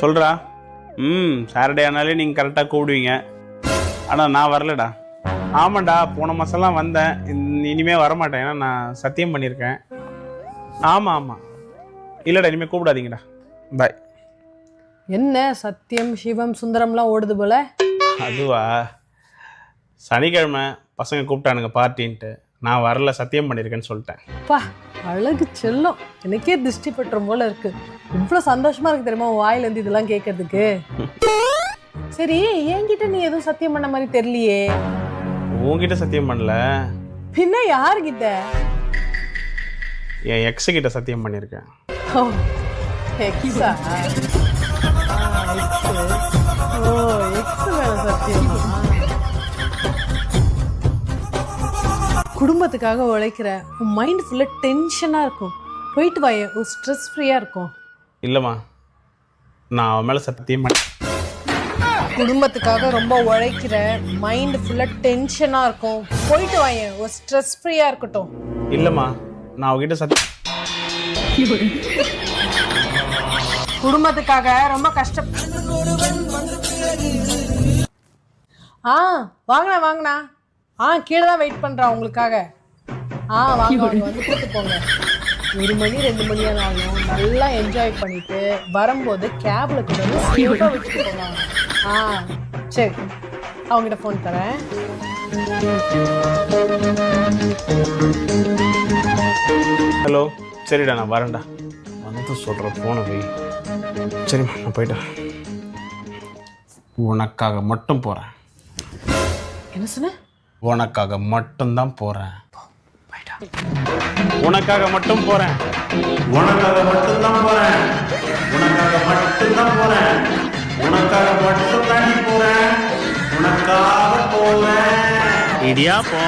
சொல்கிறா. சாட்டர்டே ஆனாலே நீங்கள் கரெக்டாக கூப்பிடுவீங்க. ஆனால் நான் வரலடா. ஆமாண்டா, போன மாதம்லாம் வந்தேன். இனிமேல் வரமாட்டேன். ஏன்னா நான் சத்தியம் பண்ணியிருக்கேன். ஆமாம் இல்லைடா, இனிமேல் கூப்பிடாதீங்கடா. பாய். என்ன சத்தியம் சிவம் சுந்தரம்லாம் ஓடுது போல? அதுவா, சனிக்கிழமை பசங்க கூப்பிட்டானுங்க பார்ட்டின்ட்டு. நான் வரல, சத்தியம் பண்ணியிருக்கேன்னு சொல்லிட்டேன். பா, அழகு செல்லம். எனக்கே திருஷ்டி பெற்றும் போல இருக்கு. இவ்வளோ சந்தோஷமா இருக்கு தெரியுமா வாயிலேருந்து இதெல்லாம் கேட்கறதுக்கு. சரி, என்கிட்ட நீ எதுவும் சத்தியம் பண்ண மாதிரி தெரியலையே. உன்கிட்ட சத்தியம் பண்ணல, பின்ன யாருக்கிட்ட? என் எக்ஸு கிட்ட சத்தியம் பண்ணியிருக்கேன். ஓ, எக்ஸா? ஓ, எக்ஸ் மேல சத்தியமா? குடும்பத்துக்காக உழைக்கிற உன் மைண்ட் ஃபுல்லாக டென்ஷனாக இருக்கும். போயிட்டு வாயே, ஒரு ஸ்ட்ரெஸ் ஃப்ரீயாக இருக்கும். இல்லைம்மா, நான் அவன் மேலே சத்தியம் பண்ண. குடும்பத்துக்காக ரொம்ப உழைக்கிற மைண்ட் ஃபுல்லாக டென்ஷனாக இருக்கும். போயிட்டு வாயே, ஒரு ஸ்ட்ரெஸ் ஃப்ரீயாக இருக்கட்டும். இல்லைம்மா, நான் அவகிட்ட சத்தியம். குடும்பத்துக்காக ரொம்ப கஷ்டம். வாங்கண்ணா வாங்கண்ணா. கீழே தான் வெயிட் பண்ணுறான் உங்களுக்காக. வாங்க வந்து கூட்டு போங்க. 1 மணி 2 மணி ஆனாலும் நல்லா என்ஜாய் பண்ணிட்டு வரும்போது கேப்ல கூட சேஃபாக விட்டுட்டு போவாங்க. சரி, அவங்ககிட்ட ஃபோன் தரேன். ஹலோ, சரிடா, நான் வரேன்டா. வந்து சொல்கிறேன், ஃபோனை போய். சரிம்மா, நான் போயிட்டேன். உனக்காக மட்டும் போகிறேன். என்ன சொன்ன? உனக்காக மட்டும்தான் போகிறேன். உனக்காக மட்டும் போகிறேன். உனக்காக மட்டும்தான் போகிறேன். உனக்காக மட்டும்தான் போகிறேன். உனக்காக மட்டும் தாண்டி போகிறேன். உனக்காக போவேன். இடியா போ.